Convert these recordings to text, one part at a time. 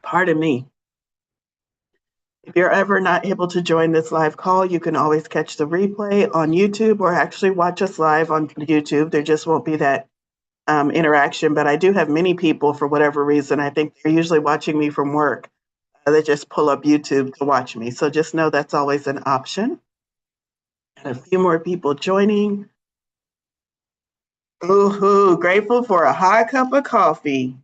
Pardon me. If you're ever not able to join this live call, you can always catch the replay on YouTube or actually watch us live on YouTube. There just won't be that interaction, but I do have many people, for whatever reason, I think they're usually watching me from work. They just pull up YouTube to watch me. So just know that's always an option. And a few more people joining. Ooh, grateful for a hot cup of coffee.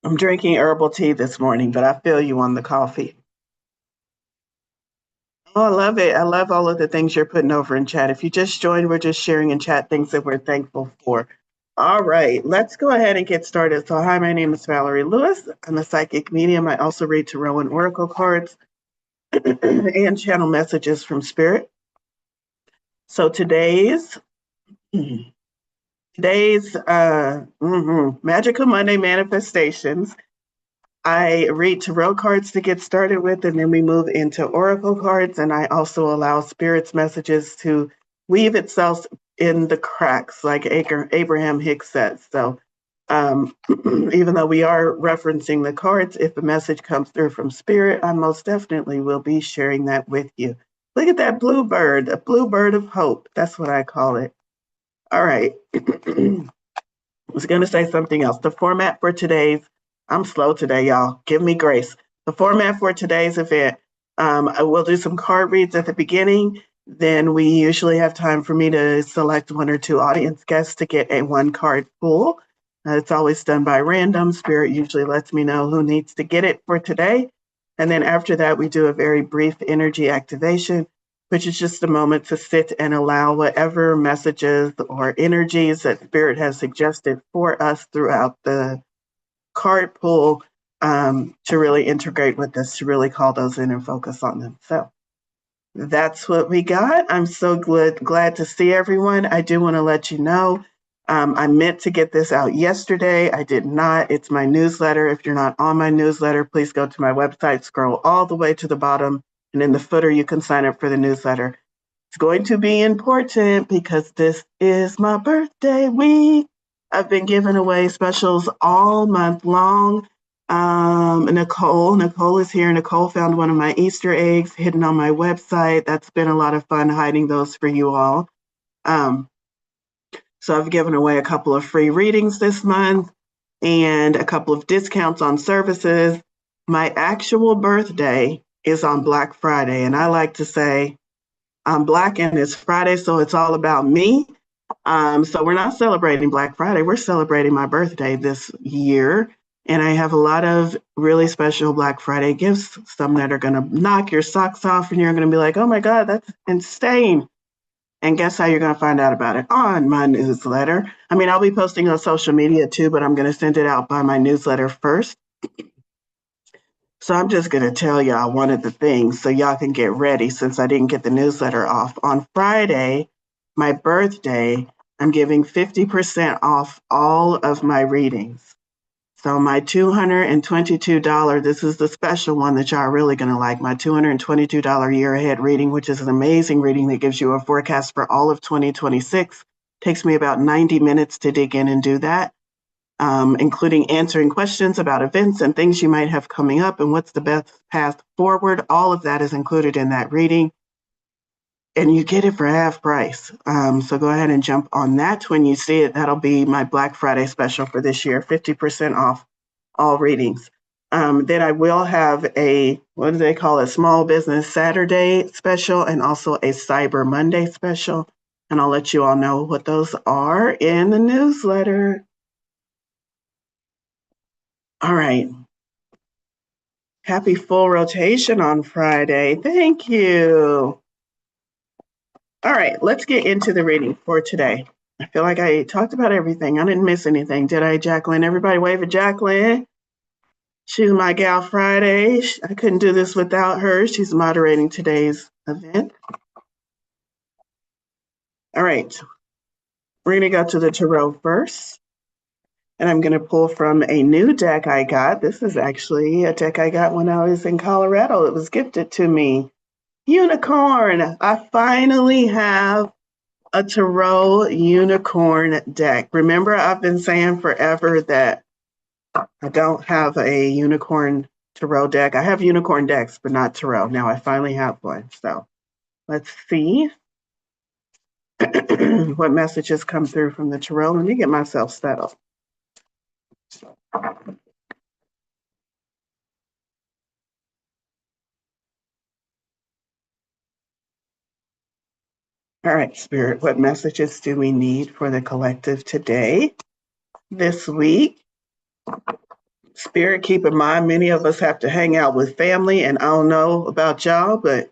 I'm drinking herbal tea this morning, but I feel you on the coffee. Oh, I love it. I love all of the things you're putting over in chat. If you just joined, we're just sharing in chat things that we're thankful for. All right, let's go ahead and get started. So hi, my name is Valorie Lewis. I'm a psychic medium. I also read tarot and oracle cards and channel messages from spirit. So today's Magical Monday manifestations. I read tarot cards to get started with, and then we move into oracle cards. And I also allow spirit's messages to weave itself in the cracks, like Abraham Hicks says. So even though we are referencing the cards, if a message comes through from spirit, I most definitely will be sharing that with you. Look at that blue bird, a blue bird of hope. That's what I call it. All right. I was going to say something else. The format for today's, I'm slow today, y'all. Give me grace. The format for today's event, I will do some card reads at the beginning. Then we usually have time for me to select one or two audience guests to get a one card pool. It's always done by random. Spirit usually lets me know who needs to get it for today. And then after that, we do a very brief energy activation, which is just a moment to sit and allow whatever messages or energies that Spirit has suggested for us throughout the card pool to really integrate with us, to really call those in and focus on them. So that's what we got. I'm so glad to see everyone. I do want to let you know, I meant to get this out yesterday. I did not. It's my newsletter. If you're not on my newsletter, please go to my website, scroll all the way to the bottom, and in the footer, you can sign up for the newsletter. It's going to be important because this is my birthday week. I've been giving away specials all month long. Nicole is here. Nicole found one of my Easter eggs hidden on my website. That's been a lot of fun hiding those for you all. So I've given away a couple of free readings this month and a couple of discounts on services. My actual birthday is on Black Friday, and I like to say I'm Black and it's Friday, so it's all about me. So we're not celebrating Black Friday. We're celebrating my birthday this year. And I have a lot of really special Black Friday gifts, some that are going to knock your socks off and you're going to be like, oh my God, that's insane. And guess how you're going to find out about it? On my newsletter. I mean, I'll be posting on social media too, but I'm going to send it out by my newsletter first. So I'm just going to tell y'all one of the things so y'all can get ready since I didn't get the newsletter off. On Friday, my birthday, I'm giving 50% off all of my readings. So my $222, this is the special one that y'all are really going to like, my $222 year ahead reading, which is an amazing reading that gives you a forecast for all of 2026. Takes me about 90 minutes to dig in and do that, including answering questions about events and things you might have coming up and what's the best path forward. All of that is included in that reading. And you get it for half price. So go ahead and jump on that when you see it. That'll be my Black Friday special for this year, 50% off all readings. Then I will have a, what do they call it, Small Business Saturday special and also a Cyber Monday special. And I'll let you all know what those are in the newsletter. All right. Happy full rotation on Friday. Thank you. All right, let's get into the reading for today. I feel like I talked about everything. I didn't miss anything, did I, Jacqueline? Everybody wave at Jacqueline. She's my gal Friday. I couldn't do this without her. She's moderating today's event. All right, we're gonna go to the tarot first. And I'm gonna pull from a new deck I got. This is actually a deck I got when I was in Colorado. It was gifted to me. Unicorn, I finally have a tarot unicorn deck. Remember, I've been saying forever that I don't have a unicorn tarot deck. I have unicorn decks, but not tarot. Now I finally have one. So let's see what messages come through from the tarot. Let me get myself settled. All right, Spirit, what messages do we need for the collective today, this week? Spirit, keep in mind, many of us have to hang out with family, and I don't know about y'all, but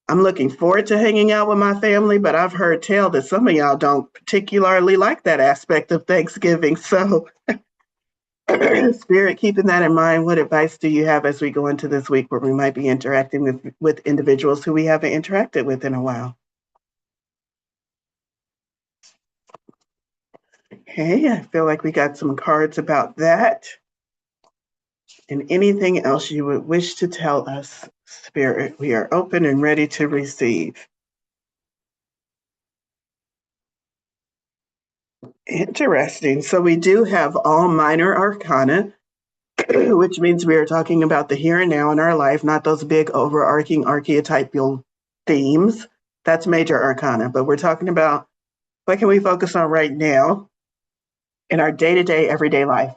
I'm looking forward to hanging out with my family, but I've heard tell that some of y'all don't particularly like that aspect of Thanksgiving. So, Spirit, keeping that in mind, what advice do you have as we go into this week where we might be interacting with individuals who we haven't interacted with in a while? Okay, I feel like we got some cards about that. And anything else you would wish to tell us, Spirit, we are open and ready to receive. Interesting. So we do have all minor arcana, which means we are talking about the here and now in our life, not those big overarching archetypal themes. That's major arcana, but we're talking about what can we focus on right now in our day-to-day, everyday life.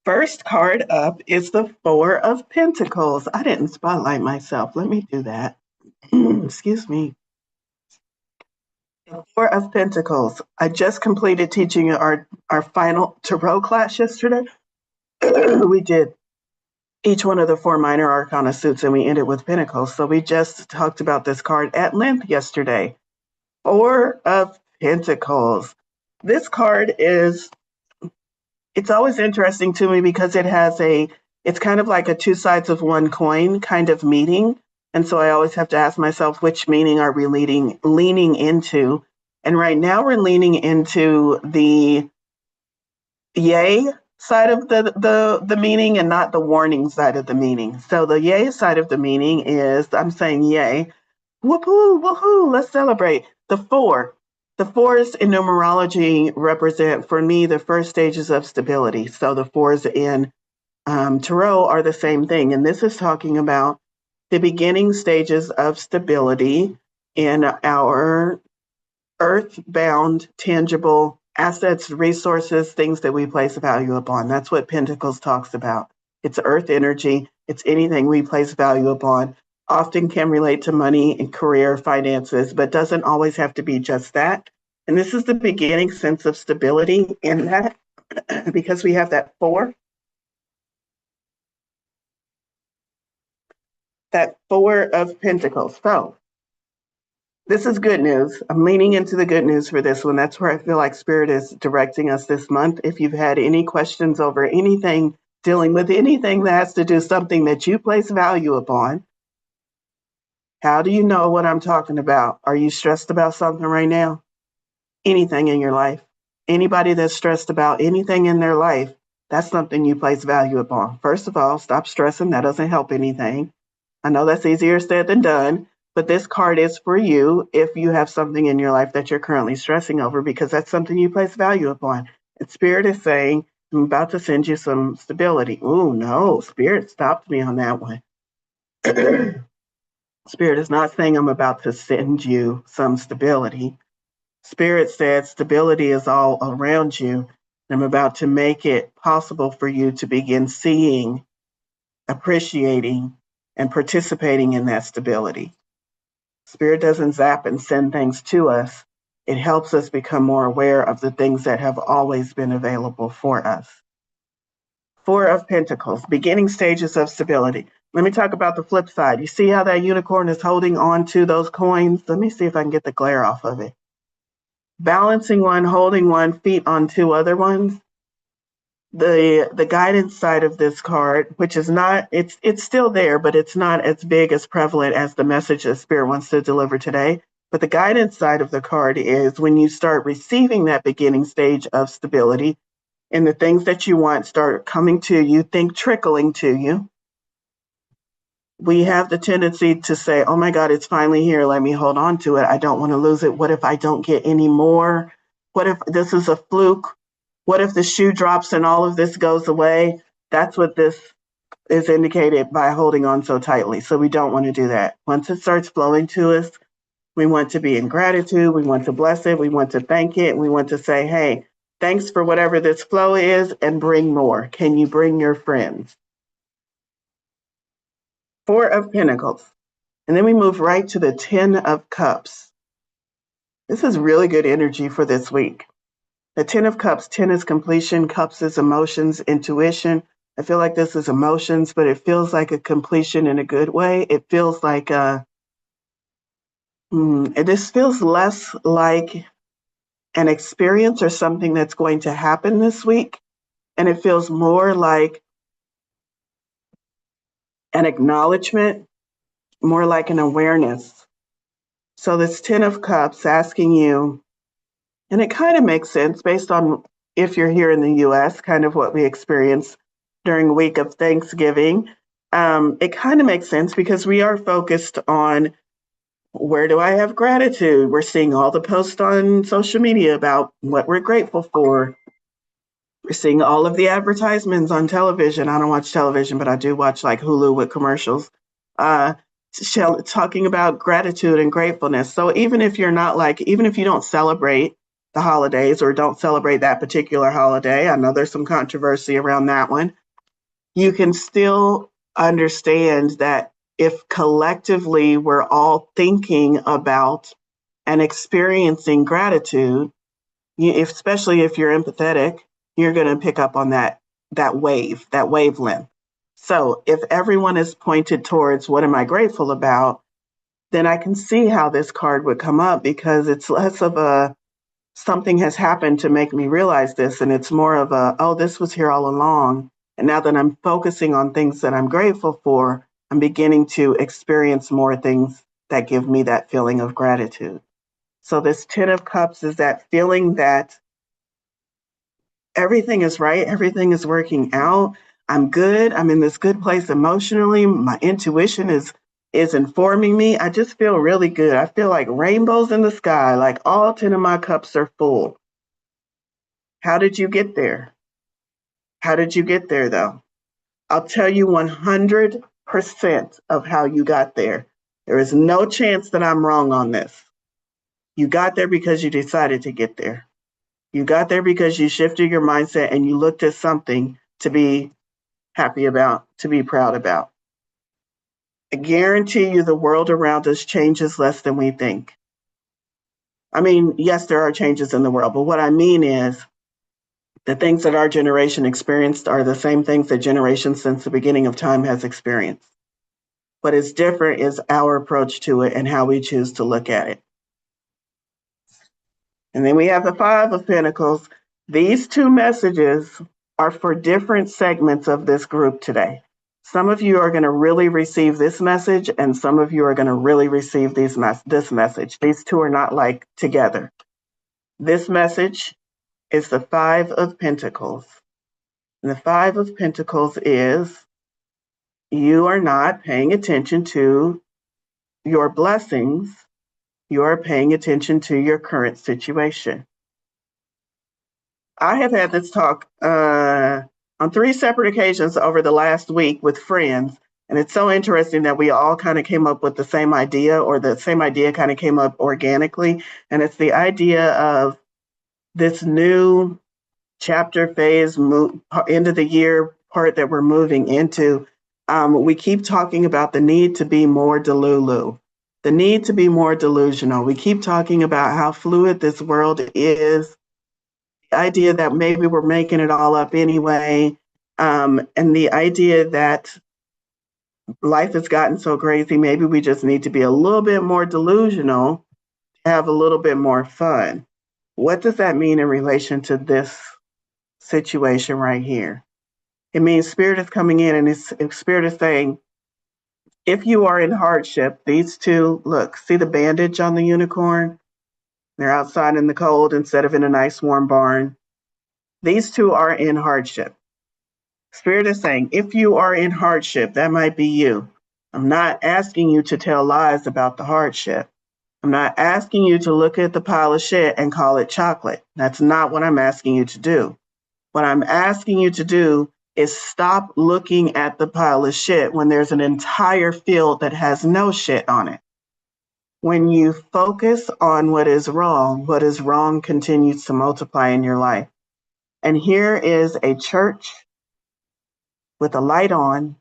First card up is the Four of Pentacles. I didn't spotlight myself. Let me do that. Excuse me. The Four of Pentacles. I just completed teaching our final tarot class yesterday. We did each one of the four minor arcana suits and we ended with Pentacles. So we just talked about this card at length yesterday. Four of Pentacles. This card is, it's always interesting to me because it's kind of like a two sides of one coin kind of meaning. And so I always have to ask myself, which meaning are we leaning into? And right now we're leaning into the yay side of the meaning and not the warning side of the meaning. So the yay side of the meaning is I'm saying yay, whoop-hoo, woohoo, let's celebrate. The fours in numerology represent, for me, the first stages of stability. So the fours in tarot are the same thing. And this is talking about the beginning stages of stability in our earth-bound, tangible assets, resources, things that we place value upon. That's what Pentacles talks about. It's earth energy. It's anything we place value upon. Often can relate to money and career, finances, but doesn't always have to be just that. And this is the beginning sense of stability in that because we have that four of Pentacles. So this is good news. I'm leaning into the good news for this one. That's where I feel like Spirit is directing us this month. If you've had any questions over anything, dealing with anything that has to do something that you place value upon, how do you know what I'm talking about? Are you stressed about something right now? Anything in your life? Anybody that's stressed about anything in their life, that's something you place value upon. First of all, stop stressing. That doesn't help anything. I know that's easier said than done, but this card is for you if you have something in your life that you're currently stressing over because that's something you place value upon. And Spirit is saying, I'm about to send you some stability. Oh, no, Spirit stopped me on that one. Spirit is not saying I'm about to send you some stability. Spirit said stability is all around you. I'm about to make it possible for you to begin seeing, appreciating, and participating in that stability. Spirit doesn't zap and send things to us. It helps us become more aware of the things that have always been available for us. Four of Pentacles, beginning stages of stability. Let me talk about the flip side. You see how that unicorn is holding on to those coins? Let me see if I can get the glare off of it. Balancing one, holding one, feet on two other ones. The guidance side of this card, which is not, it's still there, but it's not as big as prevalent as the message that Spirit wants to deliver today. But the guidance side of the card is when you start receiving that beginning stage of stability and the things that you want start coming to you, think trickling to you. We have the tendency to say, oh my God, it's finally here. Let me hold on to it. I don't want to lose it. What if I don't get any more? What if this is a fluke? What if the shoe drops and all of this goes away? That's what this is indicated by holding on so tightly. So we don't want to do that. Once it starts flowing to us, we want to be in gratitude. We want to bless it. We want to thank it. We want to say, hey, thanks for whatever this flow is and bring more. Can you bring your friends? Four of Pentacles. And then we move right to the 10 of Cups. This is really good energy for this week. The 10 of Cups, 10 is completion, Cups is emotions, intuition. I feel like this is emotions, but it feels like a completion in a good way. It feels like this feels less like an experience or something that's going to happen this week. And it feels more like an acknowledgement, more like an awareness. So this 10 of Cups asking you, and it kind of makes sense based on if you're here in the US, kind of what we experience during the week of Thanksgiving. It kind of makes sense because we are focused on where do I have gratitude? We're seeing all the posts on social media about what we're grateful for. We're seeing all of the advertisements on television. I don't watch television, but I do watch like Hulu with commercials, talking about gratitude and gratefulness. So even if you're not like, even if you don't celebrate the holidays or don't celebrate that particular holiday, I know there's some controversy around that one, you can still understand that if collectively we're all thinking about and experiencing gratitude, especially if you're empathetic, you're going to pick up on that wavelength. So if everyone is pointed towards what am I grateful about, then I can see how this card would come up because it's less of a something has happened to make me realize this, and it's more of a this was here all along. And now that I'm focusing on things that I'm grateful for, I'm beginning to experience more things that give me that feeling of gratitude. So this 10 of Cups is that feeling that everything is right, everything is working out. I'm good. I'm in this good place emotionally. My intuition is informing me. I just feel really good. I feel like rainbows in the sky, like all 10 of my cups are full. How did you get there? How did you get there though? I'll tell you 100% of how you got there. There is no chance that I'm wrong on this. You got there because you decided to get there. You got there because you shifted your mindset and you looked at something to be happy about, to be proud about. I guarantee you the world around us changes less than we think. I mean, yes, there are changes in the world, but what I mean is the things that our generation experienced are the same things that generations since the beginning of time has experienced. What is different is our approach to it and how we choose to look at it. And then we have the Five of Pentacles. These two messages are for different segments of this group today. Some of you are going to really receive this message, and some of you are going to really receive this message. These two are not like together. This message is the Five of Pentacles. And the Five of Pentacles is you are not paying attention to your blessings. You are paying attention to your current situation. I have had this talk on 3 separate occasions over the last week with friends. And it's so interesting that we all kind of came up with the same idea, or the same idea kind of came up organically. And it's the idea of this new chapter phase, end of the year part that we're moving into. We keep talking about the need to be more delulu, the need to be more delusional. We keep talking about how fluid this world is, the idea that maybe we're making it all up anyway, and the idea that life has gotten so crazy, maybe we just need to be a little bit more delusional, have a little bit more fun. What does that mean in relation to this situation right here? It means Spirit is coming in and Spirit is saying, if you are in hardship, these two, look, see the bandage on the unicorn? They're outside in the cold instead of in a nice warm barn. These two are in hardship. Spirit is saying, if you are in hardship, that might be you. I'm not asking you to tell lies about the hardship. I'm not asking you to look at the pile of shit and call it chocolate. That's not what I'm asking you to do. What I'm asking you to do is stop looking at the pile of shit when there's an entire field that has no shit on it. When you focus on what is wrong continues to multiply in your life. And here is a church with a light on,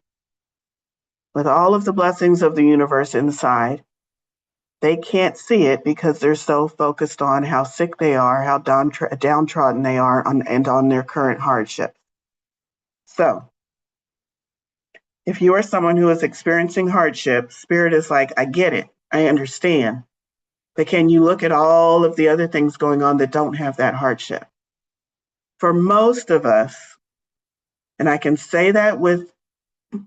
with all of the blessings of the universe inside. They can't see it because they're so focused on how sick they are, how downtrodden they are, and on their current hardship. So, if you are someone who is experiencing hardship, Spirit is like, I get it, I understand. But can you look at all of the other things going on that don't have that hardship? For most of us, and I can say that with about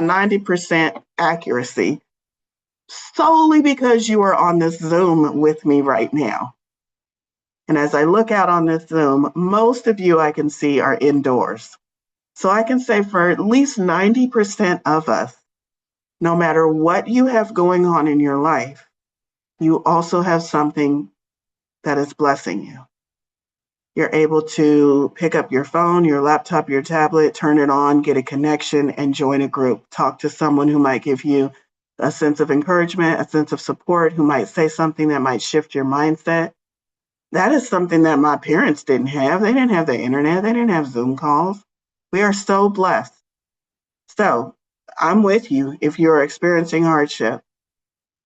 90% accuracy, solely because you are on this Zoom with me right now. And as I look out on this Zoom, most of you I can see are indoors. So I can say for at least 90% of us, no matter what you have going on in your life, you also have something that is blessing you. You're able to pick up your phone, your laptop, your tablet, turn it on, get a connection, and join a group. Talk to someone who might give you a sense of encouragement, a sense of support, who might say something that might shift your mindset. That is something that my parents didn't have. They didn't have the internet. They didn't have Zoom calls. We are so blessed. So I'm with you if you're experiencing hardship.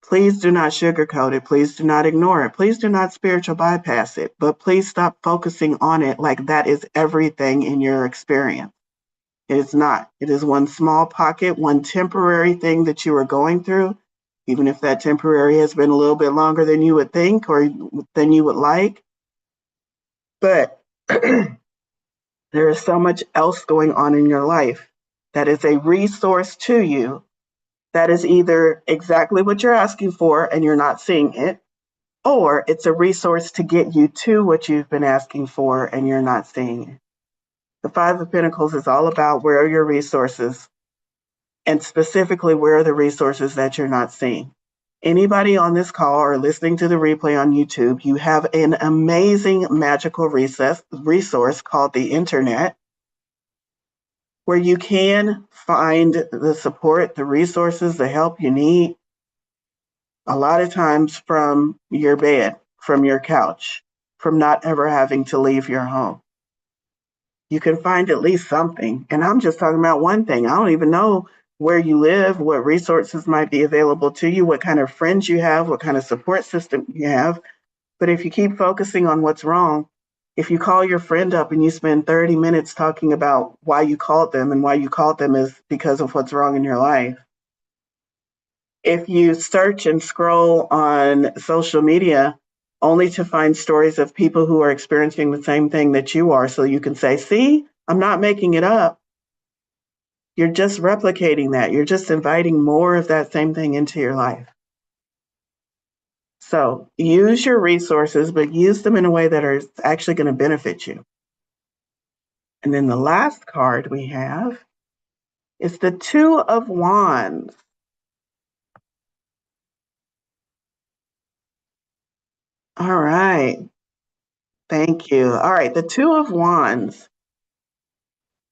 Please do not sugarcoat it. Please do not ignore it. Please do not spiritual bypass it. But please stop focusing on it like that is everything in your experience. It is not. It is one small pocket, one temporary thing that you are going through, even if that temporary has been a little bit longer than you would think or than you would like. But there is so much else going on in your life that is a resource to you that is either exactly what you're asking for and you're not seeing it, or it's a resource to get you to what you've been asking for and you're not seeing it. The Five of Pentacles is all about where are your resources, and specifically where are the resources that you're not seeing. Anybody on this call or listening to the replay on YouTube, you have an amazing magical resource called the internet, where you can find the support, the resources, the help you need, a lot of times from your bed, from your couch, from not ever having to leave your home. You can find at least something. And I'm just talking about one thing. I don't even know where you live, what resources might be available to you, what kind of friends you have, what kind of support system you have. But if you keep focusing on what's wrong, if you call your friend up and you spend 30 minutes talking about why you called them and why you called them is because of what's wrong in your life. If you search and scroll on social media only to find stories of people who are experiencing the same thing that you are, so you can say, see, I'm not making it up. You're just replicating that. You're just inviting more of that same thing into your life. So use your resources, but use them in a way that are actually going to benefit you. And then the last card we have is the Two of Wands. All right. Thank you. All right. The Two of Wands.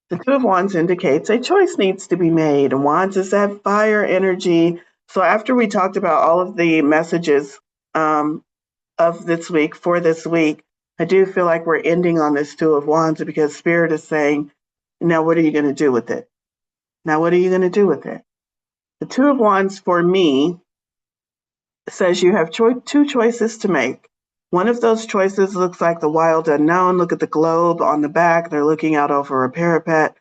The Two of Wands indicates a choice needs to be made. And Wands is that fire energy. So after we talked about all of the messages of this week, for this week, I do feel like we're ending on this Two of Wands because Spirit is saying, now what are you going to do with it? Now what are you going to do with it? The Two of Wands for me says you have two choices to make. One of those choices looks like the wild unknown. Look at the globe on the back. They're looking out over a parapet,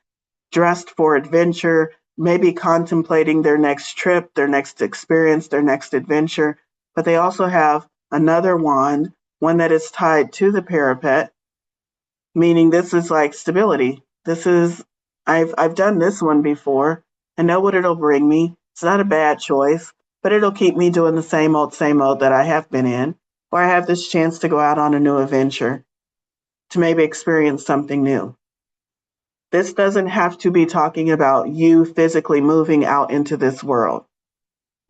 dressed for adventure, maybe contemplating their next trip, their next experience, their next adventure. But they also have another wand, one that is tied to the parapet, meaning this is like stability. This is, I've done this one before. I know what it'll bring me. It's not a bad choice, but it'll keep me doing the same old that I have been in. Or I have this chance to go out on a new adventure, to maybe experience something new. This doesn't have to be talking about you physically moving out into this world.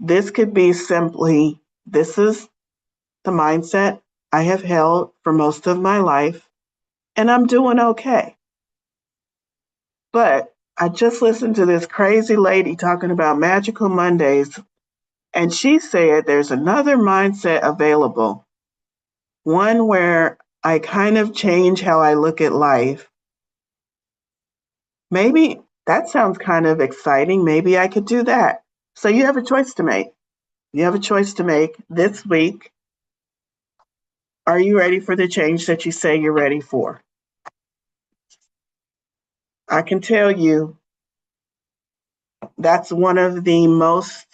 This could be simply, this is the mindset I have held for most of my life. and I'm doing okay. But I just listened to this crazy lady talking about magical Mondays, and she said there's another mindset available, one where I kind of change how I look at life. Maybe that sounds kind of exciting. Maybe I could do that. So you have a choice to make. You have a choice to make this week. Are you ready for the change that you say you're ready for? I can tell you that's one of the most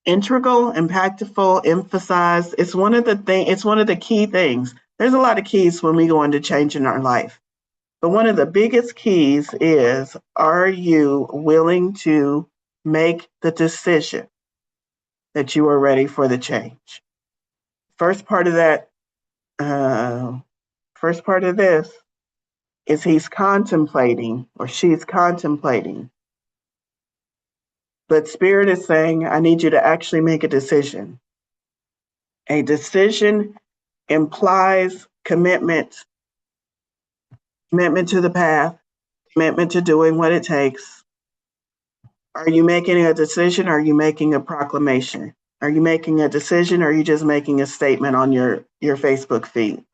integral, impactful, emphasized. It's one of the key things. There's a lot of keys when we go into changing our life. But one of the biggest keys is, are you willing to make the decision that you are ready for the change? First part of that, first part of this is he's contemplating or she's contemplating. But Spirit is saying, I need you to actually make a decision. A decision implies commitment to the path, commitment to doing what it takes. Are you making a decision? Or are you making a proclamation? Are you making a decision? Or are you just making a statement on your Facebook feed?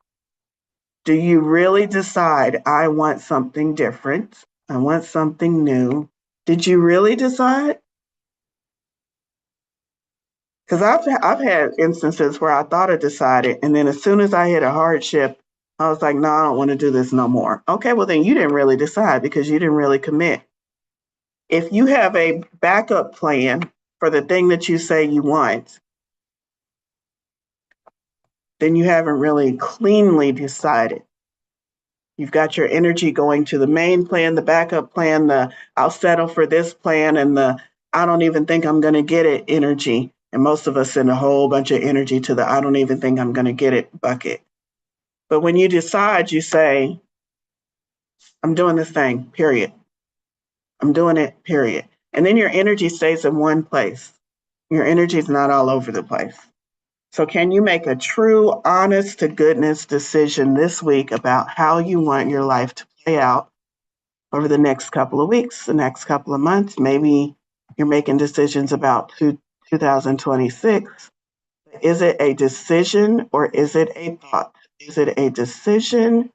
Do you really decide, I want something different? I want something new. Did you really decide? Because I've had instances where I thought I decided, and then as soon as I hit a hardship, I was like, no, I don't want to do this no more. Okay, well then you didn't really decide because you didn't really commit. If you have a backup plan for the thing that you say you want, then you haven't really cleanly decided. You've got your energy going to the main plan, the backup plan, the I'll settle for this plan, and the I don't even think I'm going to get it energy. And most of us send a whole bunch of energy to the I don't even think I'm going to get it bucket. But when you decide, you say, I'm doing this thing, period. I'm doing it, period. And then your energy stays in one place. Your energy is not all over the place. So, can you make a true, honest to goodness decision this week about how you want your life to play out over the next couple of weeks, the next couple of months? Maybe you're making decisions about 2026. Is it a decision or is it a thought? Is it a decision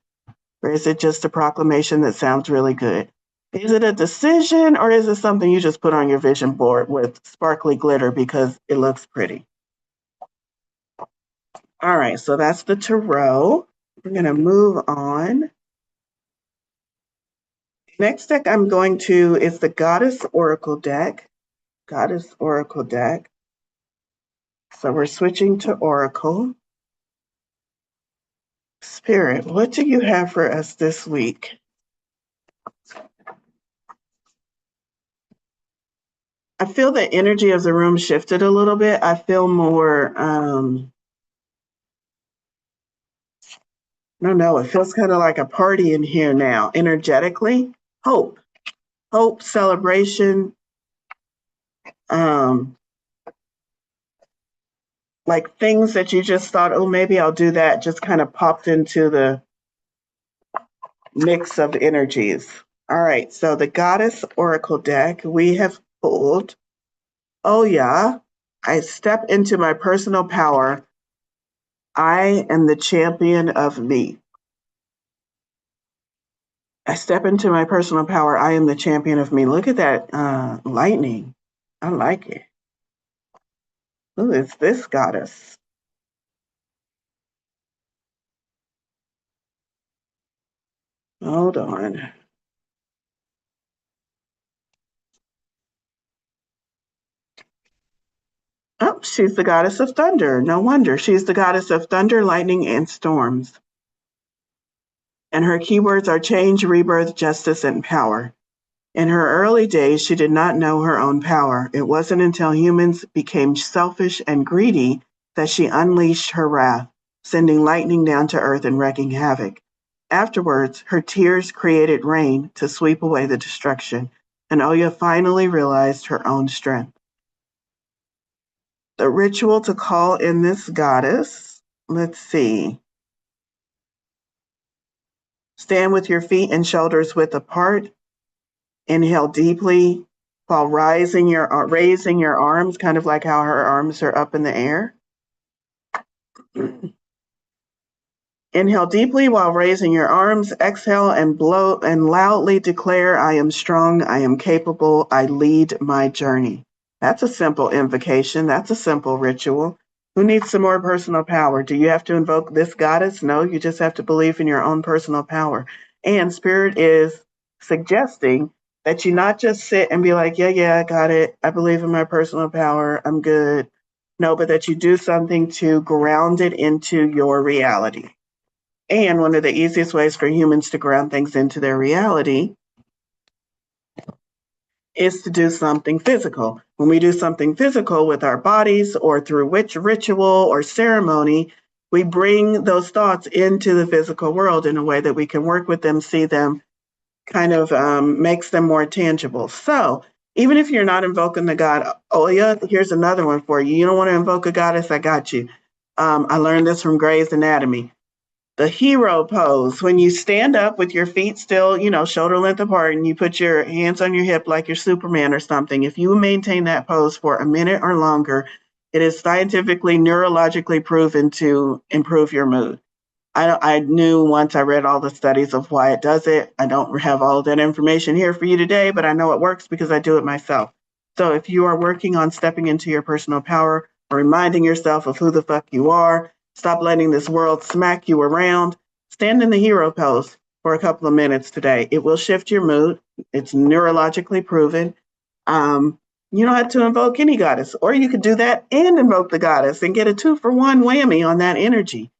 or is it just a proclamation that sounds really good? Is it a decision or is it something you just put on your vision board with sparkly glitter because it looks pretty? All right, so that's the tarot. We're going to move on. Next deck I'm going to is the Goddess Oracle deck. Goddess Oracle deck. So we're switching to Oracle. Spirit, what do you have for us this week? I feel the energy of the room shifted a little bit. I feel more, I don't know, it feels kind of like a party in here now, energetically. Hope, celebration, like things that you just thought, oh, maybe I'll do that, just kind of popped into the mix of energies. All right, so the Goddess Oracle deck, we have pulled, oh yeah, I step into my personal power. I am the champion of me. I step into my personal power. I am the champion of me. Look at that lightning. I like it. Who is this goddess? Hold on. Oh, she's the goddess of thunder. No wonder. She's the goddess of thunder, lightning, and storms. And her keywords are change, rebirth, justice, and power. In her early days, she did not know her own power. It wasn't until humans became selfish and greedy that she unleashed her wrath, sending lightning down to earth and wreaking havoc. Afterwards, her tears created rain to sweep away the destruction, and Oya finally realized her own strength. The ritual to call in this goddess, let's see. Stand with your feet and shoulders width apart. Inhale deeply while raising your arms, kind of like how her arms are up in the air. Inhale deeply while raising your arms. Exhale and blow and loudly declare, I am strong, I am capable, I lead my journey. That's a simple invocation. That's a simple ritual. Who needs some more personal power? Do you have to invoke this goddess? No, you just have to believe in your own personal power. And Spirit is suggesting that you not just sit and be like, yeah, I got it. I believe in my personal power. I'm good. No, but that you do something to ground it into your reality. And one of the easiest ways for humans to ground things into their reality is to do something physical. When we do something physical with our bodies or through which ritual or ceremony, we bring those thoughts into the physical world in a way that we can work with them, see them, kind of makes them more tangible. So even if you're not invoking the god Oya, here's another one for you. You don't want to invoke a goddess? I got you. I learned this from Grey's Anatomy. The hero pose, when you stand up with your feet still, shoulder length apart, and you put your hands on your hip like you're Superman or something. If you maintain that pose for a minute or longer, it is scientifically, neurologically proven to improve your mood. I knew once I read all the studies of why it does it. I don't have all of that information here for you today, but I know it works because I do it myself. So if you are working on stepping into your personal power or reminding yourself of who the fuck you are, stop letting this world smack you around, stand in the hero pose for a couple of minutes today. It will shift your mood. It's neurologically proven. You don't have to invoke any goddess, or you could do that and invoke the goddess and get a 2-for-1 whammy on that energy.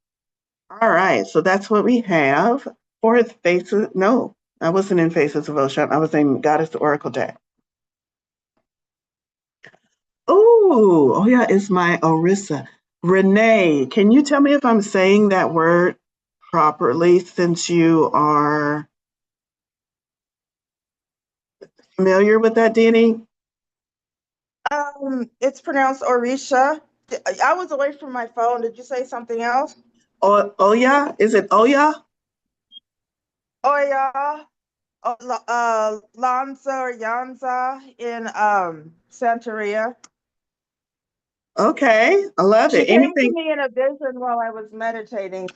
All right, so that's what we have for Faces. No, I wasn't in Faces of Ocean. I was in Goddess Oracle deck. Oh yeah, it's my Orissa. Renee, can you tell me if I'm saying that word properly since you are familiar with that deity? It's pronounced Orisha. I was away from my phone. Did you say something else? Oya? Is it Oya? Oya, Lanza or Yanza in Santeria. Okay, I love She it. came to Anything? me in a vision while I was meditating,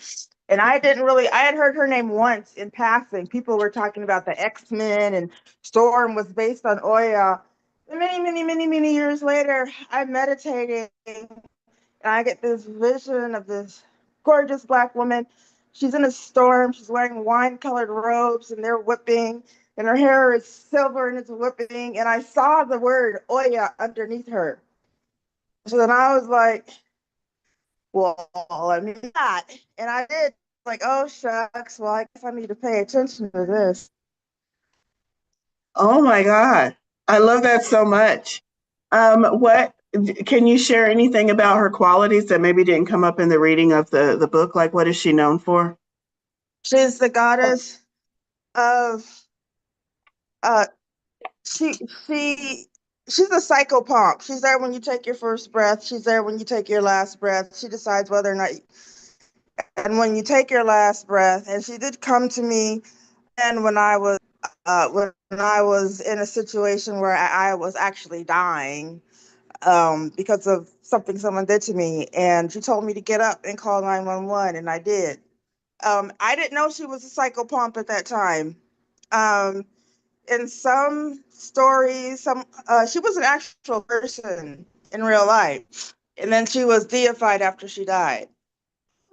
and I had heard her name once in passing. People were talking about the X-Men, and Storm was based on Oya. And many years later, I'm meditating, and I get this vision of this gorgeous black woman. She's in a storm. She's wearing wine-colored robes, and they're whipping, and her hair is silver and it's whipping. And I saw the word Oya underneath her. So then I was like, well, I mean that. And I did like, oh shucks, well, I guess I need to pay attention to this. Oh my God, I love that so much. What can you share anything about her qualities that maybe didn't come up in the reading of the book? Like, what is she known for? She's the goddess of uh she she she's a psychopomp. She's there when you take your first breath. She's there when you take your last breath. She decides whether or not and when you take your last breath. And she did come to me and when I was in a situation where I was actually dying because of something someone did to me. And she told me to get up and call 911, and I did. I didn't know she was a psychopomp at that time. Um, in some stories, she was an actual person in real life, and then she was deified after she died.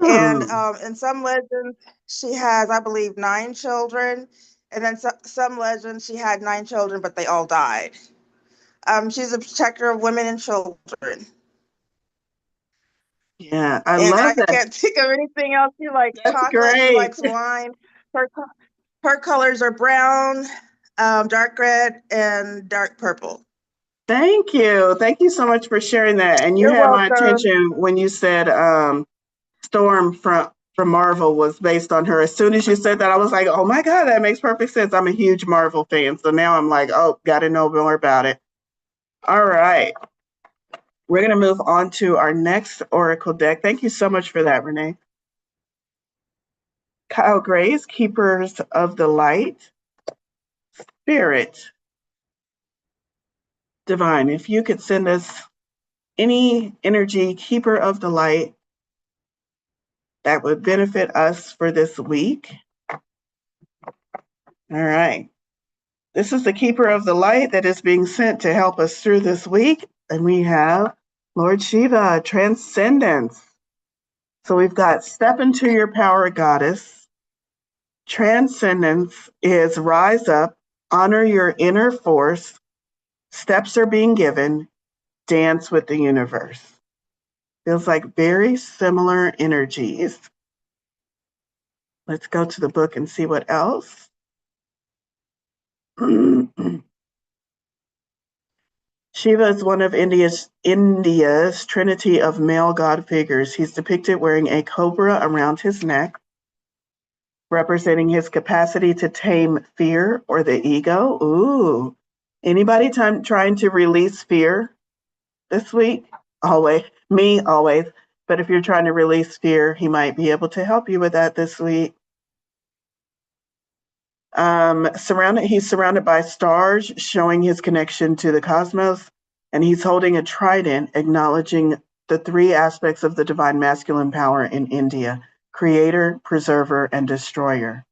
And Hmm. in some legends, she has, I believe, 9 children, and then some legends she had 9 children, but they all died. She's a protector of women and children. Yeah, I And love I that. can't think of anything else. She likes That's chocolate. She great. likes wine. Her her colors are brown, dark red, and dark purple. Thank you. Thank you so much for sharing that. And you You're had my welcome. attention when you said Storm from Marvel was based on her. As soon as you said that, I was like, oh my God, that makes perfect sense. I'm a huge Marvel fan. So now I'm like, oh, got to know more about it. All right. We're going to move on to our next Oracle deck. Thank you so much for that, Renee. Kyle Grace, Keepers of the Light. Spirit, Divine, if you could send us any energy, Keeper of the Light, that would benefit us for this week. All right. This is the Keeper of the Light that is being sent to help us through this week. And we have Lord Shiva, Transcendence. So we've got Step into Your Power, Goddess. Transcendence is rise up, honor your inner force. Steps are being given, dance with the universe. Feels like very similar energies. Let's go to the book and see what else. Shiva is one of India's trinity of male god figures. He's depicted wearing a cobra around his neck, representing his capacity to tame fear or the ego. Ooh. Anybody trying to release fear this week? Always. Me, always. But if you're trying to release fear, he might be able to help you with that this week. He's surrounded by stars, showing his connection to the cosmos, and he's holding a trident, acknowledging the three aspects of the divine masculine power in India: creator, preserver, and destroyer.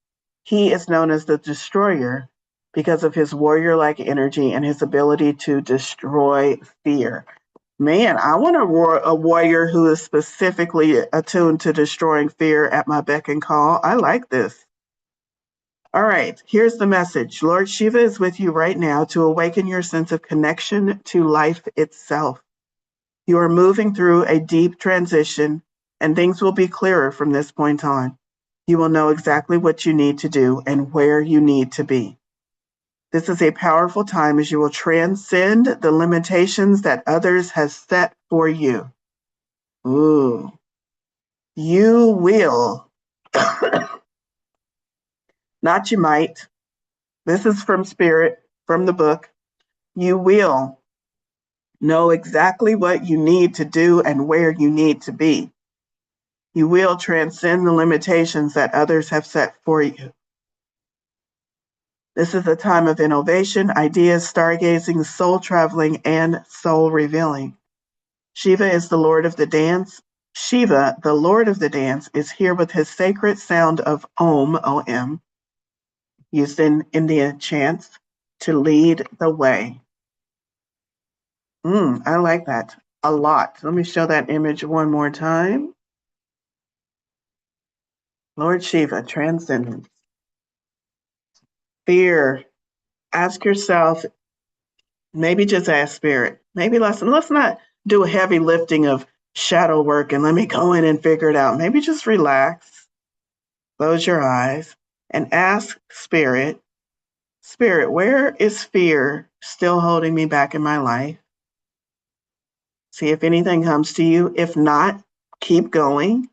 He is known as the destroyer because of his warrior-like energy and his ability to destroy fear. Man, I want a warrior who is specifically attuned to destroying fear at my beck and call. I like this. All right, here's the message. Lord Shiva is with you right now to awaken your sense of connection to life itself. You are moving through a deep transition, and things will be clearer from this point on. You will know exactly what you need to do and where you need to be. This is a powerful time as you will transcend the limitations that others have set for you. Ooh. You will, not you might. This is from Spirit, from the book. You will know exactly what you need to do and where you need to be. You will transcend the limitations that others have set for you. This is a time of innovation, ideas, stargazing, soul traveling, and soul revealing. Shiva is the Lord of the dance. Shiva, the Lord of the dance, is here with his sacred sound of Om, O-M, used in Indian chants, to lead the way. I like that a lot. Let me show that image one more time. Lord Shiva, transcendence. Fear. Ask yourself, maybe just ask Spirit. Maybe let's not do a heavy lifting of shadow work and let me go in and figure it out. Maybe just relax, close your eyes, and ask Spirit, Spirit, where is fear still holding me back in my life? See if anything comes to you. If not, keep going.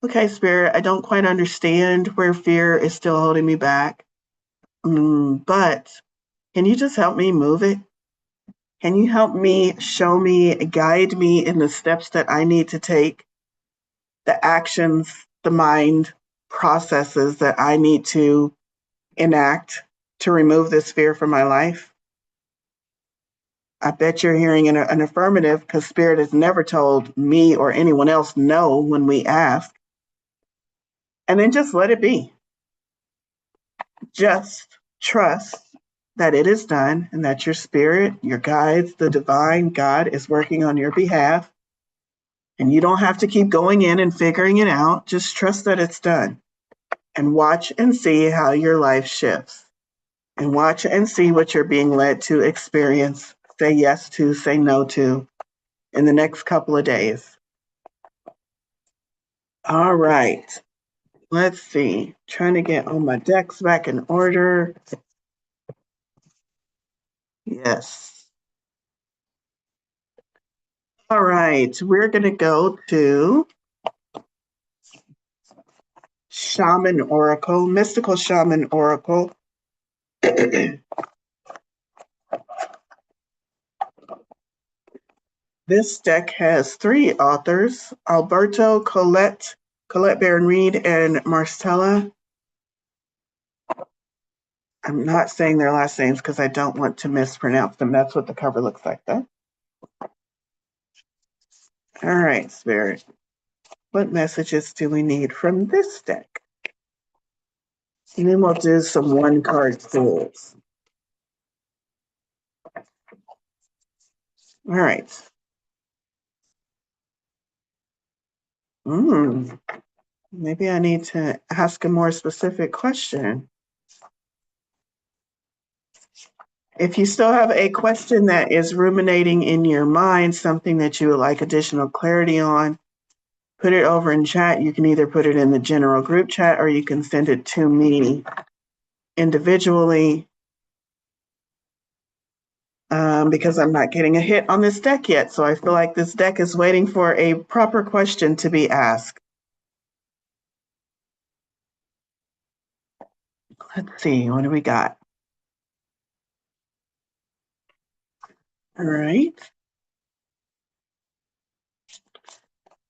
Okay, Spirit, I don't quite understand where fear is still holding me back. But can you just help me move it? Can you help me, show me, guide me in the steps that I need to take, the actions, the mind processes that I need to enact to remove this fear from my life? I bet you're hearing an affirmative, because Spirit has never told me or anyone else no when we ask. And then just let it be. Just trust that it is done and that your spirit, your guides, the divine God is working on your behalf. And you don't have to keep going in and figuring it out. Just trust that it's done. And watch and see how your life shifts. And watch and see what you're being led to experience, say yes to, say no to in the next couple of days. All right. Let's see. Trying to get all my decks back in order. Yes. All right. We're going to go to Shaman Oracle, Mystical Shaman Oracle. This deck has three authors: Alberto, Colette Baron Reed, and Marcella I'm not saying their last names because I don't want to mispronounce them. That's what the cover looks like, though. All right, Spirit. What messages do we need from this deck? And then we'll do some one card pulls. All right. Maybe I need to ask a more specific question. If you still have a question that is ruminating in your mind, something that you would like additional clarity on, put it over in chat. You can either put it in the general group chat or you can send it to me individually, because I'm not getting a hit on this deck yet. So I feel like this deck is waiting for a proper question to be asked. Let's see, what do we got? All right.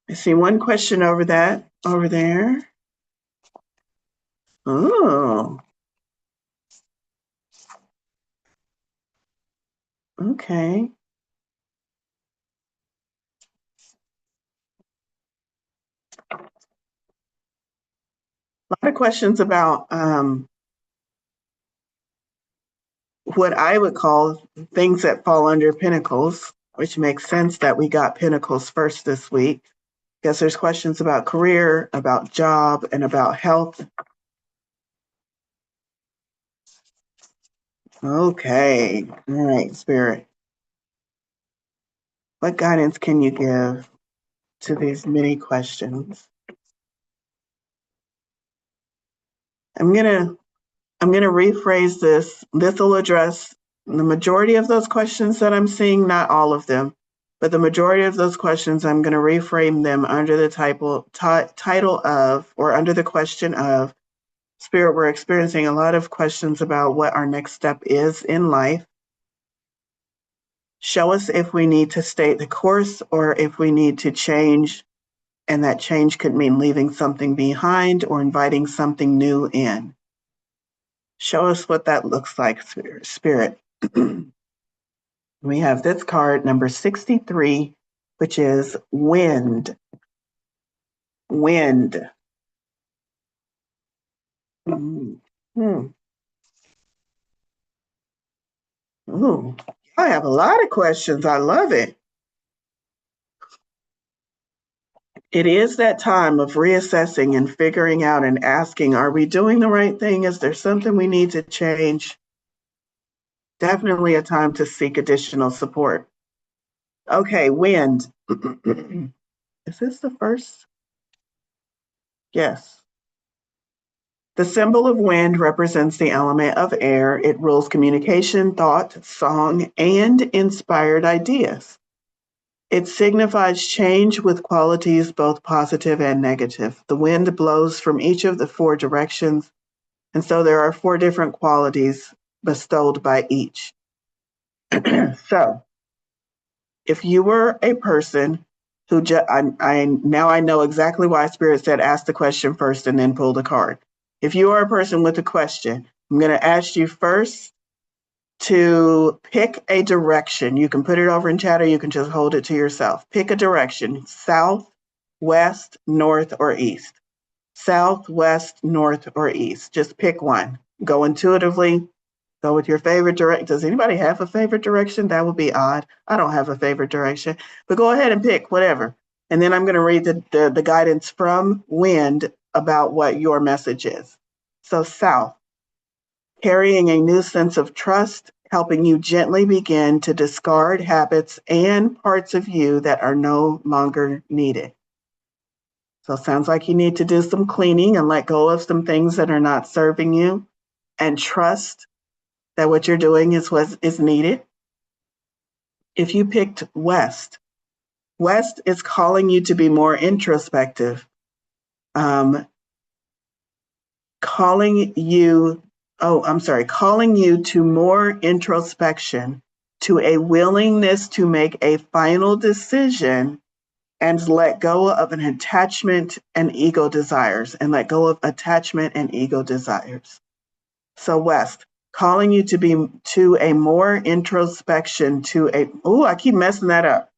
I see one question over there. Oh, okay. A lot of questions about what I would call things that fall under Pentacles, which makes sense that we got Pentacles first this week. Because there's questions about career, about job, and about health. Okay. All right, Spirit. What guidance can you give to these many questions? I'm gonna rephrase this. This will address the majority of those questions that I'm seeing, not all of them, but the majority of those questions, I'm going to reframe them under the title of, or under the question of, Spirit, we're experiencing a lot of questions about what our next step is in life. Show us if we need to stay the course or if we need to change, and that change could mean leaving something behind or inviting something new in. Show us what that looks like, Spirit. We have this card, number 63, which is wind. Wind. Mm-hmm. Ooh, I have a lot of questions. I love it. It is that time of reassessing and figuring out and asking, are we doing the right thing? Is there something we need to change? Definitely a time to seek additional support. Okay, wind. Is this the first? Yes. The symbol of wind represents the element of air. It rules communication, thought, song, and inspired ideas. It signifies change with qualities both positive and negative. The wind blows from each of the four directions, and so there are four different qualities bestowed by each. So, if you were a person who now I know exactly why Spirit said ask the question first and then pull the card. If you are a person with a question, I'm going to ask you first to pick a direction. You can put it over in chat or you can just hold it to yourself. Pick a direction: south, west, north, or east. South, west, north, or east. Just pick one. Go intuitively. Go with your favorite direction. Does anybody have a favorite direction? That would be odd. I don't have a favorite direction, but go ahead and pick whatever. And then I'm going to read the guidance from Wind about what your message is. So south, carrying a new sense of trust, helping you gently begin to discard habits and parts of you that are no longer needed. So it sounds like you need to do some cleaning and let go of some things that are not serving you, and trust that what you're doing is what is needed. If you picked West, West is calling you to be more introspective, calling you to more introspection, to a willingness to make a final decision and let go of an attachment and ego desires, So West, calling you to a more introspection, I keep messing that up.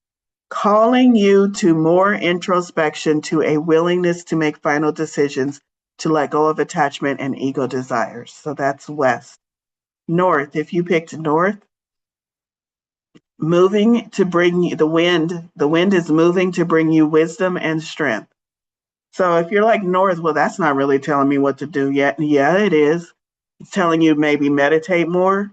Calling you to more introspection, to a willingness to make final decisions, to let go of attachment and ego desires. So that's west. North, if you picked north, moving to bring you the wind is moving to bring you wisdom and strength. So if you're like north, well, that's not really telling me what to do yet. Yeah, it is. It's telling you maybe meditate more.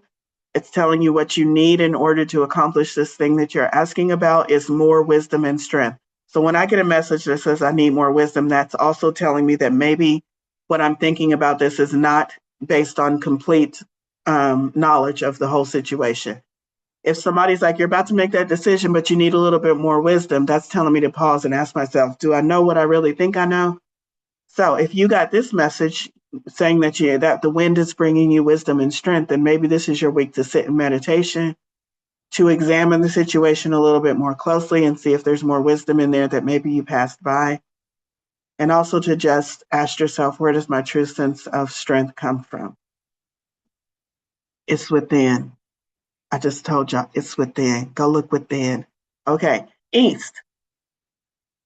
It's telling you what you need in order to accomplish this thing that you're asking about is more wisdom and strength. So when I get a message that says I need more wisdom, that's also telling me that maybe what I'm thinking about this is not based on complete knowledge of the whole situation. If somebody's like, you're about to make that decision, but you need a little bit more wisdom, that's telling me to pause and ask myself, do I know what I really think I know? So if you got this message saying that the wind is bringing you wisdom and strength, then maybe this is your week to sit in meditation, to examine the situation a little bit more closely and see if there's more wisdom in there that maybe you passed by. And also to just ask yourself, where does my true sense of strength come from? It's within. I just told y'all it's within. Go look within. Okay, east.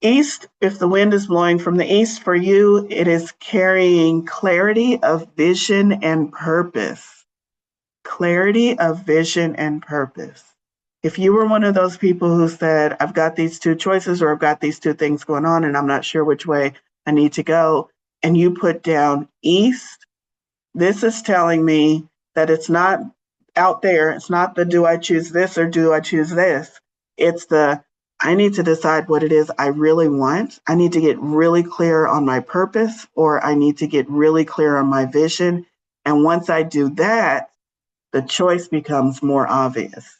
East, if the wind is blowing from the east for you, it is carrying clarity of vision and purpose. Clarity of vision and purpose. If you were one of those people who said, I've got these two choices or I've got these two things going on and I'm not sure which way I need to go, and you put down east, this is telling me that it's not out there. It's not the do I choose this or do I choose this? It's the I need to decide what it is I really want. I need to get really clear on my purpose, or I need to get really clear on my vision. And once I do that, the choice becomes more obvious.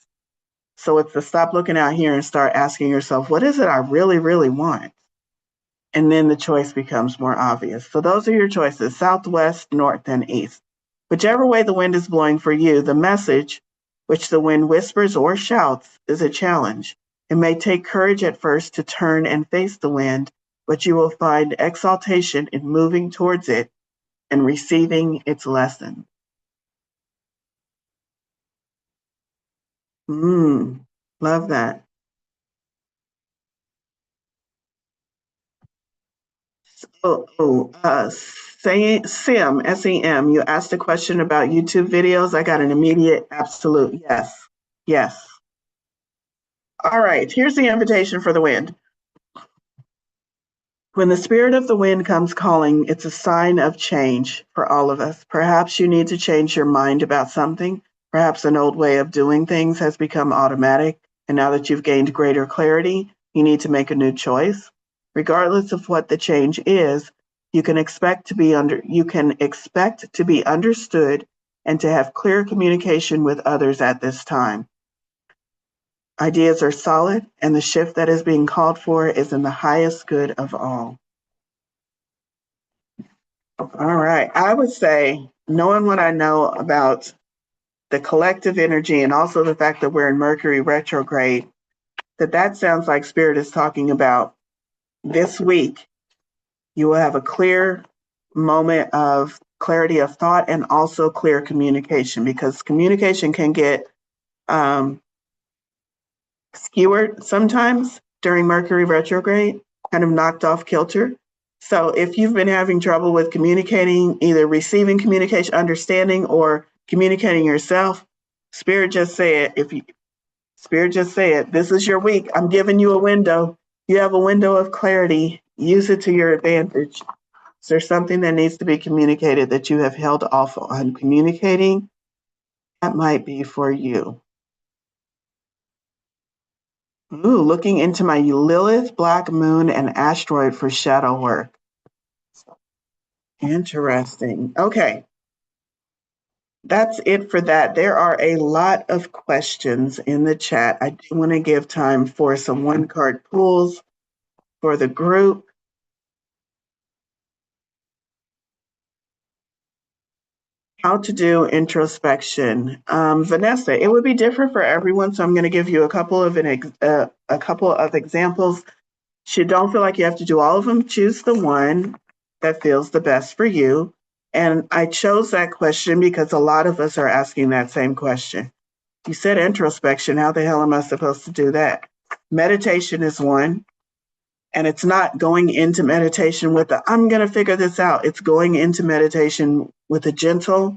So it's to stop looking out here and start asking yourself, what is it I really, really want? And then the choice becomes more obvious. So those are your choices, southwest, north, and east. Whichever way the wind is blowing for you, the message, which the wind whispers or shouts, is a challenge. It may take courage at first to turn and face the wind, but you will find exaltation in moving towards it and receiving its lesson. Love that. SEM, SEM, you asked a question about YouTube videos. I got an immediate absolute yes. Yes. All right, here's the invitation for the wind. When the spirit of the wind comes calling, it's a sign of change for all of us. Perhaps you need to change your mind about something. Perhaps an old way of doing things has become automatic, and now that you've gained greater clarity, you need to make a new choice. Regardless of what the change is, you can expect to be understood and to have clear communication with others at this time. Ideas are solid, and the shift that is being called for is in the highest good of all. All right. I would say, knowing what I know about the collective energy and also the fact that we're in Mercury retrograde, that sounds like Spirit is talking about this week. You will have a clear moment of clarity of thought and also clear communication, because communication can get skewered sometimes during Mercury retrograde, kind of knocked off kilter. So if you've been having trouble with communicating, either receiving communication, understanding, or communicating yourself, Spirit just said, this is your week. I'm giving you a window. You have a window of clarity. Use it to your advantage. Is there something that needs to be communicated that you have held off on communicating? That might be for you. Ooh, looking into my Lilith, Black Moon, and asteroid for shadow work. Interesting. Okay. That's it for that. There are a lot of questions in the chat. I do want to give time for some one-card pulls for the group. How to do introspection. Vanessa, it would be different for everyone, so I'm going to give you a couple of examples. You don't feel like you have to do all of them. Choose the one that feels the best for you. And I chose that question because a lot of us are asking that same question. You said introspection. How the hell am I supposed to do that? Meditation is one. And it's not going into meditation with the, I'm going to figure this out. It's going into meditation with a gentle,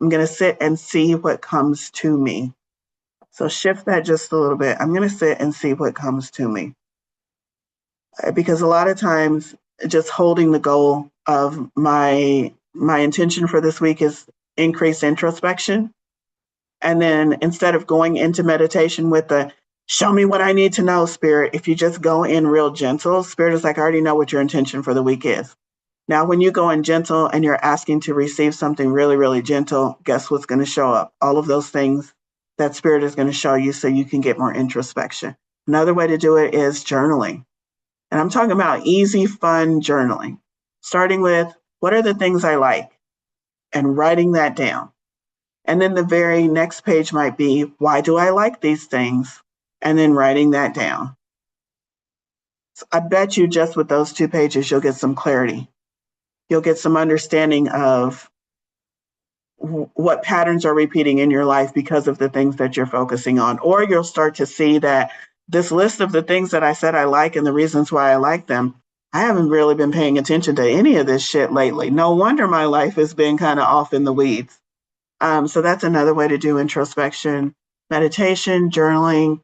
I'm going to sit and see what comes to me. So shift that just a little bit. I'm going to sit and see what comes to me. Because a lot of times just holding the goal of my intention for this week is increased introspection. And then instead of going into meditation with the show me what I need to know, Spirit, if you just go in real gentle, Spirit is like, I already know what your intention for the week is. Now, when you go in gentle and you're asking to receive something really, really gentle, guess what's going to show up? All of those things that Spirit is going to show you so you can get more introspection. Another way to do it is journaling. And I'm talking about easy, fun journaling, starting with what are the things I like and writing that down. And then the very next page might be, why do I like these things? And then writing that down. So I bet you just with those 2 pages, you'll get some clarity. You'll get some understanding of what patterns are repeating in your life because of the things that you're focusing on. Or you'll start to see that this list of the things that I said I like and the reasons why I like them, I haven't really been paying attention to any of this shit lately. No wonder my life has been kind of off in the weeds. So that's another way to do introspection, meditation, journaling,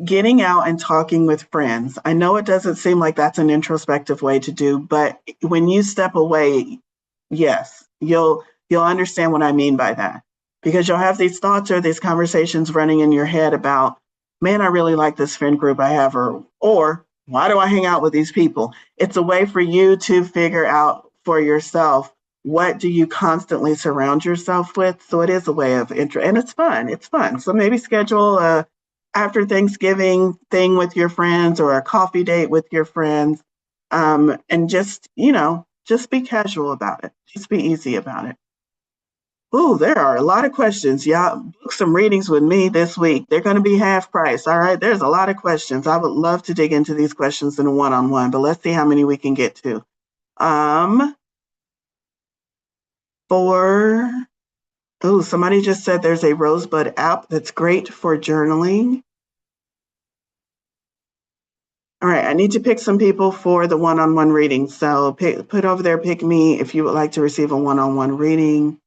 getting out and talking with friends. I know it doesn't seem like that's an introspective way to do, but when you step away, yes, you'll understand what I mean by that. Because you'll have these thoughts or these conversations running in your head about, man, I really like this friend group I have, or why do I hang out with these people? It's a way for you to figure out for yourself, what do you constantly surround yourself with? So it is a way of intro, and it's fun. It's fun. So maybe schedule a after Thanksgiving thing with your friends or a coffee date with your friends. And just, just be casual about it. Just be easy about it. Ooh, there are a lot of questions. Y'all book some readings with me this week. They're going to be half price. All right. There's a lot of questions. I would love to dig into these questions in a one-on-one, but let's see how many we can get to. Somebody just said there's a Rosebud app that's great for journaling. All right, I need to pick some people for the one-on-one reading. So put over there, pick me if you would like to receive a one-on-one reading.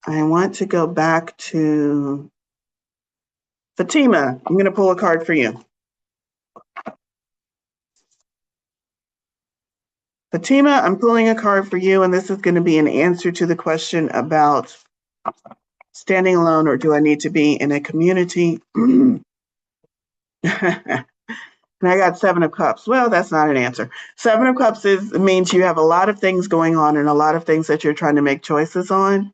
I want to go back to Fatima. I'm going to pull a card for you. Fatima, I'm pulling a card for you, and this is going to be an answer to the question about standing alone or do I need to be in a community? And I got 7 of Cups. Well, that's not an answer. 7 of Cups means you have a lot of things going on and a lot of things that you're trying to make choices on.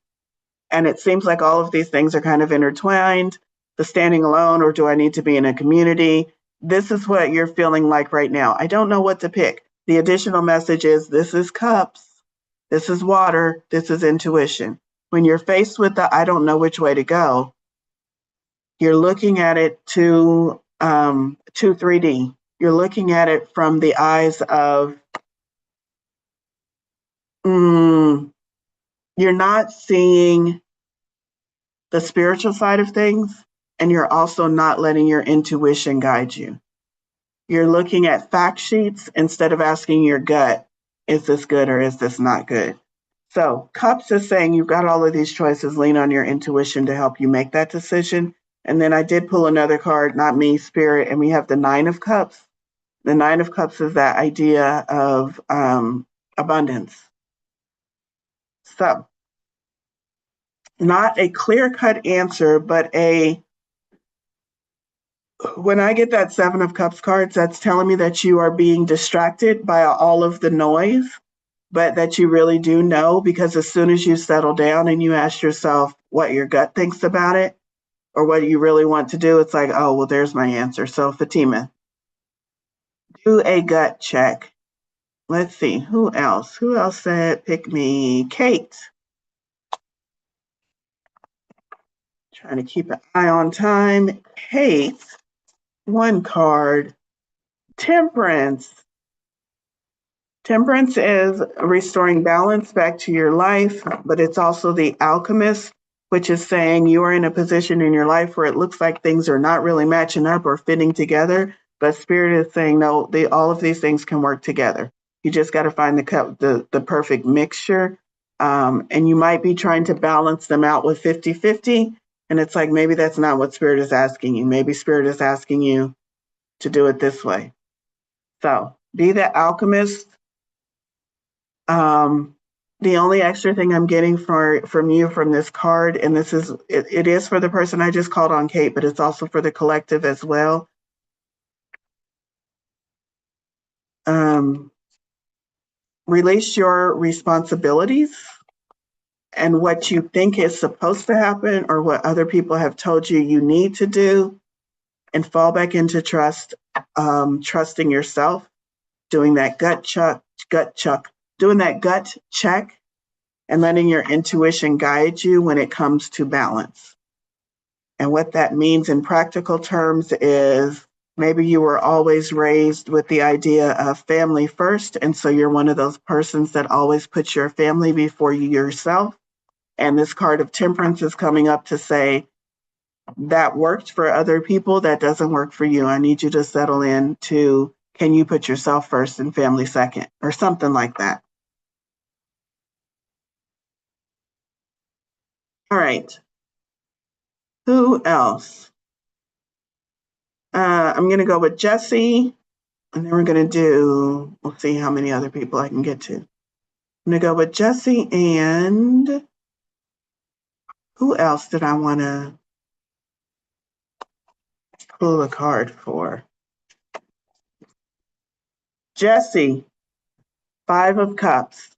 And it seems like all of these things are kind of intertwined. The standing alone, or do I need to be in a community? This is what you're feeling like right now. I don't know what to pick. The additional message is this is Cups, this is water, this is intuition. When you're faced with the I don't know which way to go, you're looking at it to 3D. You're looking at it from the eyes of, you're not seeing the spiritual side of things, and you're also not letting your intuition guide you. You're looking at fact sheets instead of asking your gut, is this good or is this not good? So Cups is saying you've got all of these choices, lean on your intuition to help you make that decision. And then I did pull another card, not me, Spirit, and we have the 9 of Cups. The 9 of Cups is that idea of abundance. So, not a clear-cut answer, but when I get that 7 of Cups cards, that's telling me that you are being distracted by all of the noise, but that you really do know, because as soon as you settle down and you ask yourself what your gut thinks about it or what you really want to do, it's like, oh, well, there's my answer. So Fatima, do a gut check. Let's see, who else? Who else said pick me? Kate. Trying to keep an eye on time. Kate, 1 card. Temperance. Temperance is restoring balance back to your life, but it's also the alchemist, which is saying you are in a position in your life where it looks like things are not really matching up or fitting together. But Spirit is saying, no, all of these things can work together. You just got to find the perfect mixture. And you might be trying to balance them out with 50-50. And it's like, maybe that's not what Spirit is asking you. Maybe Spirit is asking you to do it this way. So be the alchemist. The only extra thing I'm getting from you from this card, and this is it is for the person I just called on, Kate, but it's also for the collective as well. Release your responsibilities and what you think is supposed to happen or what other people have told you you need to do, and fall back into trust, trusting yourself, doing that gut check, and letting your intuition guide you when it comes to balance. And what that means in practical terms is maybe you were always raised with the idea of family first. And so you're one of those persons that always puts your family before you yourself. And this card of temperance is coming up to say, that worked for other people, that doesn't work for you. I need you to settle in to, can you put yourself first and family second, or something like that. All right. Who else? I'm going to go with Jesse, and then we're going to we'll see how many other people I can get to. I'm going to go with Jesse, and who else did I want to pull a card for? Jesse, 5 of Cups.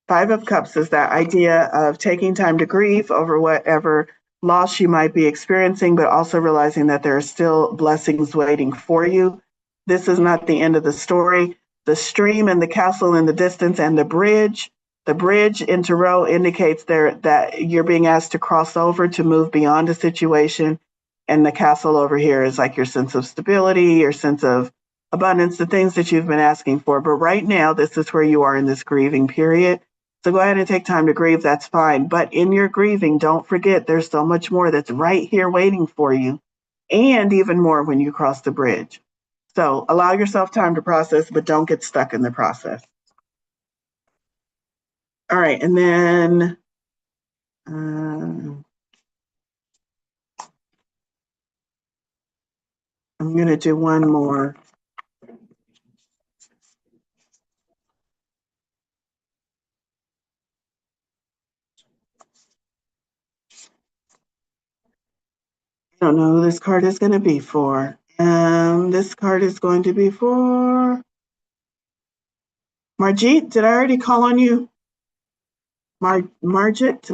5 of Cups is that idea of taking time to grieve over whatever loss you might be experiencing, but also realizing that there are still blessings waiting for you. This is not the end of the story. The stream and the castle in the distance and the bridge in Tarot indicates there that you're being asked to cross over to move beyond a situation. And the castle over here is like your sense of stability, your sense of abundance, the things that you've been asking for. But right now, this is where you are in this grieving period. So go ahead and take time to grieve, that's fine. But in your grieving, don't forget there's so much more that's right here waiting for you, and even more when you cross the bridge. So allow yourself time to process, but don't get stuck in the process. All right, and then I'm going to do one more. I don't know who this card is going to be for. This card is going to be for Margit. Did I already call on you? Margit?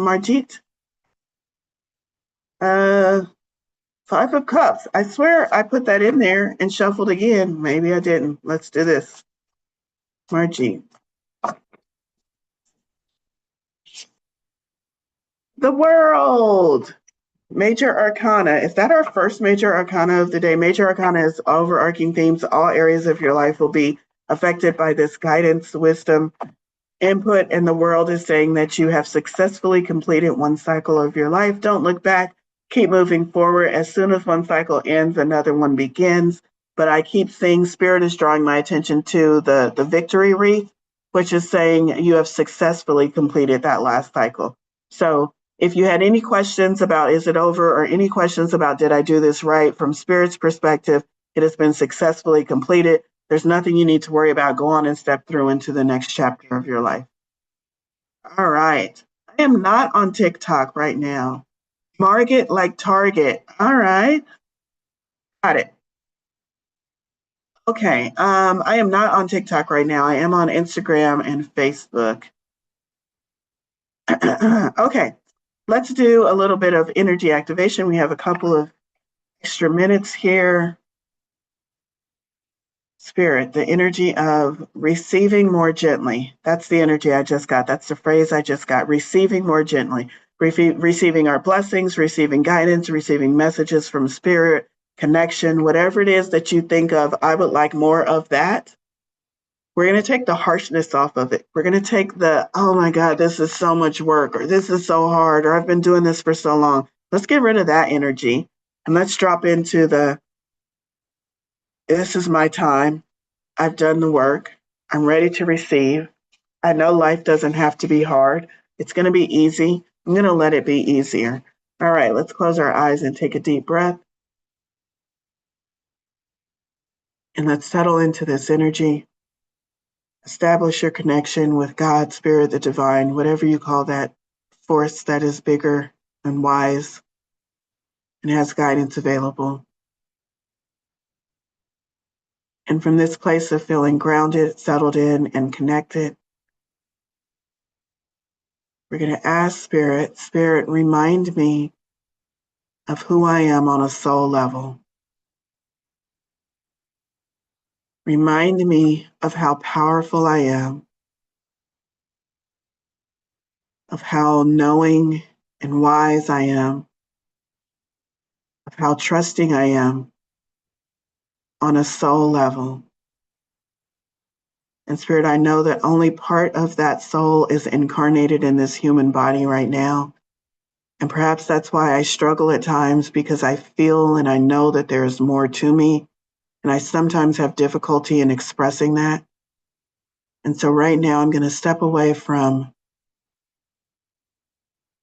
5 of Cups. I swear I put that in there and shuffled again. Maybe I didn't. Let's do this. Margit. The World. Major Arcana. Is that our first Major Arcana of the day? Major Arcana is overarching themes. All areas of your life will be affected by this guidance, wisdom, input, and the world is saying that you have successfully completed one cycle of your life. Don't look back. Keep moving forward. As soon as one cycle ends, another one begins. But I keep seeing Spirit is drawing my attention to the victory wreath, which is saying you have successfully completed that last cycle. So if you had any questions about is it over, or any questions about did I do this right, from Spirit's perspective, it has been successfully completed. There's nothing you need to worry about. Go on and step through into the next chapter of your life. All right. I am not on TikTok right now. Market like Target. All right. Got it. Okay. I am not on TikTok right now. I am on Instagram and Facebook. Okay. Let's do a little bit of energy activation. We have a couple of extra minutes here. Spirit, the energy of receiving more gently. That's the energy I just got. That's the phrase I just got. Receiving more gently. Receiving our blessings, receiving guidance, receiving messages from Spirit, connection, whatever it is that you think of. I would like more of that. We're going to take the harshness off of it. We're going to take the, oh my God, this is so much work, or this is so hard, or I've been doing this for so long. Let's get rid of that energy and let's drop into the, this is my time. I've done the work. I'm ready to receive. I know life doesn't have to be hard. It's going to be easy. I'm going to let it be easier. All right, let's close our eyes and take a deep breath. And let's settle into this energy. Establish your connection with God, Spirit, the divine, whatever you call that force that is bigger and wise and has guidance available. And from this place of feeling grounded, settled in, and connected, we're going to ask Spirit, Spirit, remind me of who I am on a soul level. Remind me of how powerful I am, of how knowing and wise I am, of how trusting I am on a soul level. And Spirit, I know that only part of that soul is incarnated in this human body right now. And perhaps that's why I struggle at times, because I feel and I know that there is more to me. And I sometimes have difficulty in expressing that. And so right now I'm going to step away from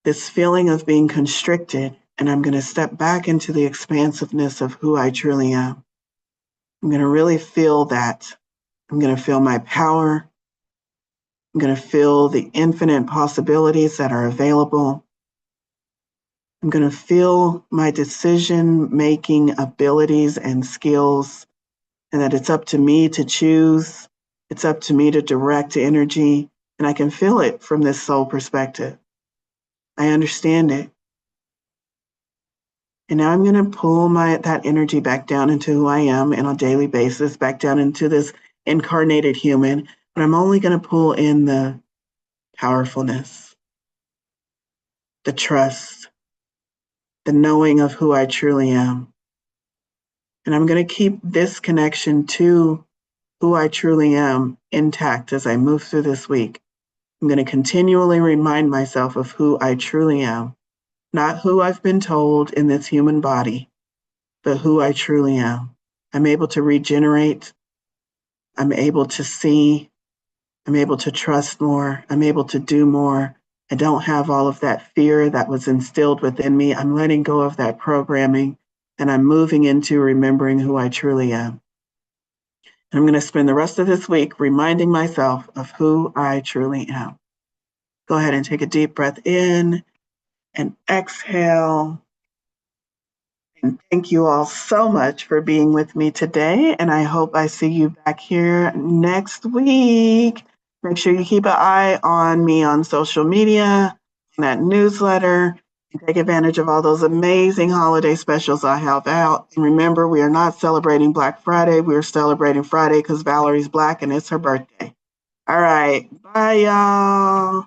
this feeling of being constricted, and I'm going to step back into the expansiveness of who I truly am. I'm going to really feel that. I'm going to feel my power. I'm going to feel the infinite possibilities that are available. I'm going to feel my decision-making abilities and skills, and that it's up to me to choose. It's up to me to direct energy, and I can feel it from this soul perspective. I understand it. And now I'm going to pull that energy back down into who I am on a daily basis, back down into this incarnated human. But I'm only going to pull in the powerfulness, the trust, the knowing of who I truly am. And I'm going to keep this connection to who I truly am intact as I move through this week. I'm going to continually remind myself of who I truly am, not who I've been told in this human body, but who I truly am. I'm able to regenerate. I'm able to see. I'm able to trust more. I'm able to do more. I don't have all of that fear that was instilled within me. I'm letting go of that programming, and I'm moving into remembering who I truly am. And I'm going to spend the rest of this week reminding myself of who I truly am. Go ahead and take a deep breath in and exhale. And thank you all so much for being with me today. And I hope I see you back here next week. Make sure you keep an eye on me on social media, on that newsletter, and take advantage of all those amazing holiday specials I have out. And remember, we are not celebrating Black Friday. We are celebrating Friday because Valerie's Black and it's her birthday. All right. Bye, y'all.